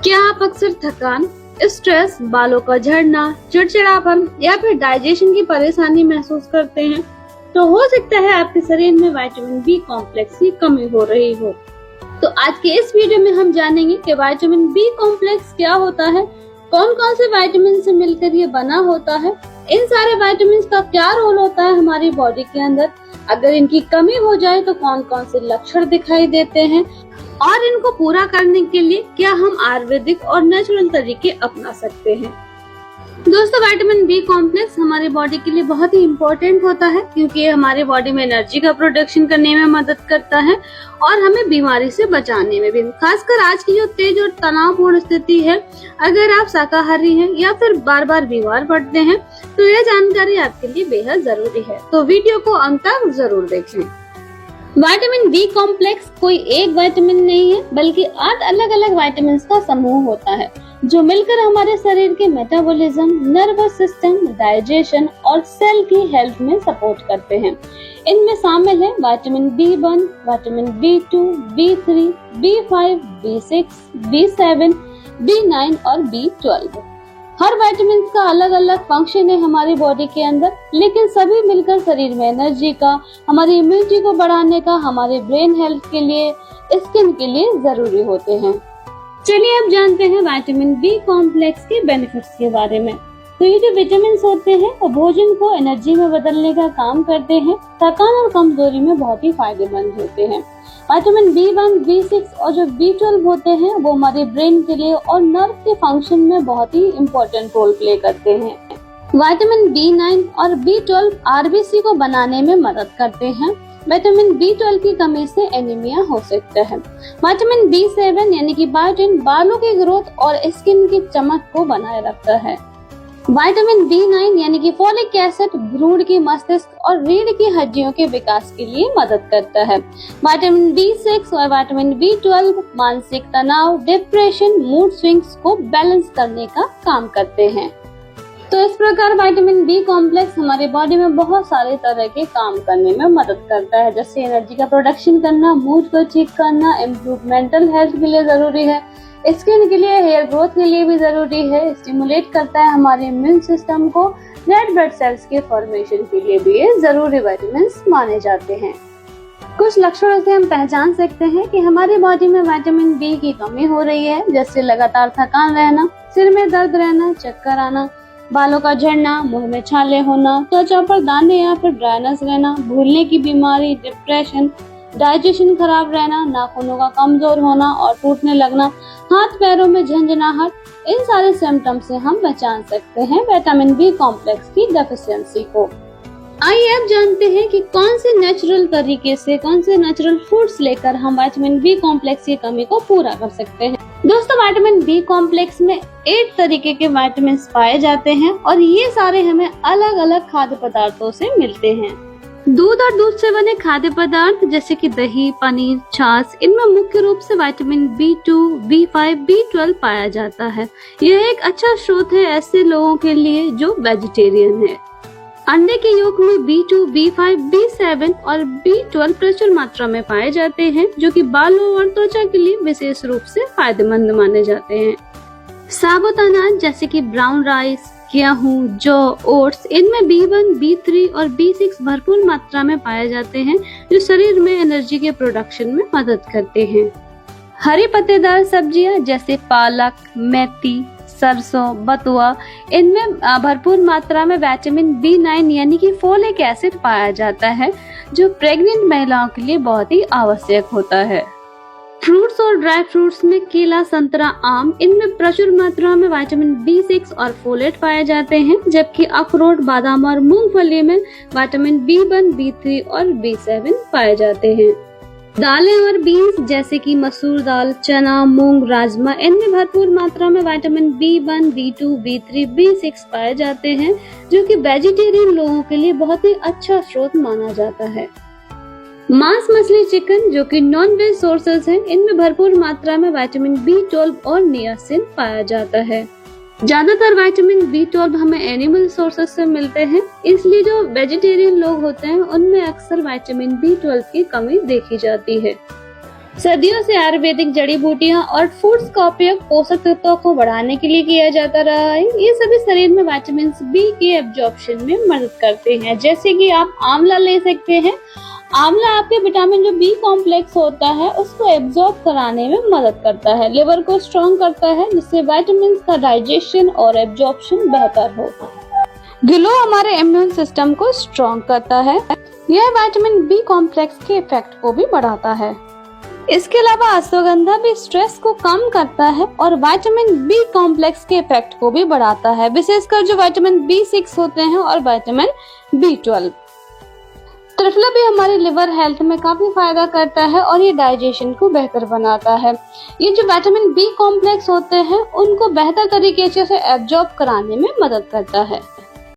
क्या आप अक्सर थकान, स्ट्रेस, बालों का झड़ना, चिड़चिड़ापन या फिर डाइजेशन की परेशानी महसूस करते हैं? तो हो सकता है आपके शरीर में विटामिन बी कॉम्प्लेक्स की कमी हो रही हो। तो आज के इस वीडियो में हम जानेंगे कि विटामिन बी कॉम्प्लेक्स क्या होता है, कौन कौन से विटामिन से मिलकर ये बना होता है, इन सारे विटामिन का क्या रोल होता है हमारी बॉडी के अंदर, अगर इनकी कमी हो जाए तो कौन कौन से लक्षण दिखाई देते हैं और इनको पूरा करने के लिए क्या हम आयुर्वेदिक और नेचुरल तरीके अपना सकते हैं। दोस्तों, विटामिन बी कॉम्प्लेक्स हमारी बॉडी के लिए बहुत ही इम्पोर्टेंट होता है क्योंकि ये हमारी बॉडी में एनर्जी का प्रोडक्शन करने में मदद करता है और हमें बीमारी से बचाने में भी। खासकर आज की जो तेज और तनावपूर्ण स्थिति है, अगर आप शाकाहारी हैं या फिर बार बार बीमार पड़ते हैं तो यह जानकारी आपके लिए बेहद जरूरी है, तो वीडियो को अंत तक जरूर देखें। विटामिन बी कॉम्प्लेक्स कोई एक विटामिन नहीं है बल्कि 8 अलग अलग विटामिन का समूह होता है जो मिलकर हमारे शरीर के मेटाबॉलिज्म, नर्वस सिस्टम, डाइजेशन और सेल की हेल्थ में सपोर्ट करते हैं। इनमें शामिल है vitamin B1, vitamin B2, B3, B5, B6, B7, B9 और B12। हर विटामिन का अलग अलग फंक्शन है हमारी बॉडी के अंदर, लेकिन सभी मिलकर शरीर में एनर्जी का, हमारी इम्यूनिटी को बढ़ाने का, हमारे ब्रेन हेल्थ के लिए, स्किन के लिए जरूरी होते हैं। चलिए अब जानते हैं विटामिन बी कॉम्प्लेक्स के बेनिफिट्स के बारे में। तो ये जो विटामिन होते हैं वो भोजन को एनर्जी में बदलने का काम करते हैं, थकान और कमजोरी में बहुत ही फायदेमंद होते हैं। विटामिन B1, B6 और जो B12 होते हैं वो हमारे ब्रेन के लिए और नर्व के फंक्शन में बहुत ही इम्पोर्टेंट रोल प्ले करते हैं। विटामिन B9 और B12 आरबीसी को बनाने में मदद करते हैं। विटामिन B12 की कमी से एनीमिया हो सकता है। विटामिन B7 यानी कि बायोटिन बालों की ग्रोथ और स्किन की चमक को बनाए रखता है। विटामिन B9 यानी कि फोलिक एसिड भ्रूण की मस्तिष्क और रीढ़ की हड्डियों के विकास के लिए मदद करता है। विटामिन B6 और विटामिन B12 मानसिक तनाव, डिप्रेशन, मूड स्विंग्स को बैलेंस करने का काम करते हैं। तो इस प्रकार विटामिन बी कॉम्प्लेक्स हमारी बॉडी में बहुत सारे तरह के काम करने में मदद करता है, जैसे एनर्जी का प्रोडक्शन करना, मूड को ठीक करना, इम्प्रूव मेंटल हेल्थ के लिए जरूरी है, स्किन के लिए, हेयर ग्रोथ के लिए भी जरूरी है, स्टिमुलेट करता है हमारे इम्यून सिस्टम को, रेड ब्लड सेल्स के फॉर्मेशन के लिए भी ये जरूरी विटामिन माने जाते हैं। कुछ लक्षणों से हम पहचान सकते हैं कि हमारी बॉडी में विटामिन बी की कमी हो रही है, जैसे लगातार थकान रहना, सिर में दर्द रहना, चक्कर आना, बालों का झड़ना, मुंह में छाले होना, त्वचा पर दाने या फिर ड्राइनेस रहना, भूलने की बीमारी, डिप्रेशन, डाइजेशन खराब रहना, नाखूनों का कमजोर होना और टूटने लगना, हाथ पैरों में झंझनाहट, इन सारे सिम्टम्स से हम पहचान सकते हैं विटामिन बी कॉम्प्लेक्स की डेफिशिएंसी को। आइए अब जानते हैं कि कौन से नेचुरल तरीके से, कौन से नेचुरल फूड्स लेकर हम विटामिन बी कॉम्प्लेक्स की कमी को पूरा कर सकते हैं। दोस्तों, विटामिन बी कॉम्प्लेक्स में 8 तरीके के विटामिन पाए जाते हैं और ये सारे हमें अलग अलग खाद्य पदार्थों से मिलते हैं। दूध और दूध से बने खाद्य पदार्थ जैसे कि दही, पनीर, छाछ, इनमें मुख्य रूप से विटामिन B2, B5, B12 पाया जाता है। यह एक अच्छा स्रोत है ऐसे लोगों के लिए जो वेजिटेरियन है। अंडे के योक में B2, B5, B7 और B12 प्रचुर मात्रा में पाए जाते हैं, जो कि बालों और त्वचा के लिए विशेष रूप से फायदेमंद माने जाते हैं। साबुत अनाज जैसे कि ब्राउन राइस, गेहूं, जौ, ओट्स, इनमें B1, B3 और B6 भरपूर मात्रा में पाए जाते हैं, जो शरीर में एनर्जी के प्रोडक्शन में मदद करते हैं। हरी पत्तेदार सब्जियां जैसे पालक, मेथी, सरसों, बथुआ, इनमें भरपूर मात्रा में विटामिन B9 यानी कि फोलिक एसिड पाया जाता है, जो प्रेग्नेंट महिलाओं के लिए बहुत ही आवश्यक होता है। फ्रूट्स और ड्राई फ्रूट्स में केला, संतरा, आम, इनमें प्रचुर मात्रा में विटामिन B6 और फोलेट पाए जाते हैं, जबकि अखरोट, बादाम और मूंगफली में विटामिन B1, B3 और B7 पाए जाते हैं। दालें और बीन्स जैसे कि मसूर दाल, चना, मूंग, राजमा, इनमें भरपूर मात्रा में vitamin B1, B2, B3, B6 पाए जाते हैं, जो कि वेजिटेरियन लोगों के लिए बहुत ही अच्छा स्रोत माना जाता है। मांस, मछली, चिकन जो कि नॉन वेज सोर्सेज हैं, इनमें भरपूर मात्रा में विटामिन B12 और नियासिन पाया जाता है। ज्यादातर विटामिन B12 हमें एनिमल सोर्सेज से मिलते हैं, इसलिए जो वेजिटेरियन लोग होते हैं उनमें अक्सर विटामिन B12 की कमी देखी जाती है। सदियों से आयुर्वेदिक जड़ी बूटियां और फूड्स का उपयोग पोषक तत्वों को बढ़ाने के लिए किया जाता रहा है। ये सभी शरीर में विटामिन बी के एब्जॉर्प्शन में मदद करते हैं। जैसे कि आप आंवला ले सकते हैं। आंवला आपके विटामिन जो बी कॉम्प्लेक्स होता है उसको एब्जॉर्ब कराने में मदद करता है, लिवर को स्ट्रॉन्ग करता है, जिससे विटामिन का डाइजेशन और एब्जॉर्प्शन बेहतर हो। गिलो हमारे इम्यून सिस्टम को स्ट्रॉन्ग करता है। यह विटामिन बी कॉम्प्लेक्स के इफेक्ट को भी बढ़ाता है। इसके अलावा अश्वगंधा भी स्ट्रेस को कम करता है और विटामिन बी कॉम्प्लेक्स के इफेक्ट को भी बढ़ाता है, विशेषकर जो विटामिन बी6 होते हैं और विटामिन बी12। त्रिफला भी हमारे लिवर हेल्थ में काफी फायदा करता है और ये डाइजेशन को बेहतर बनाता है। ये जो विटामिन बी कॉम्प्लेक्स होते हैं उनको बेहतर तरीके से एब्जॉर्ब कराने में मदद करता है।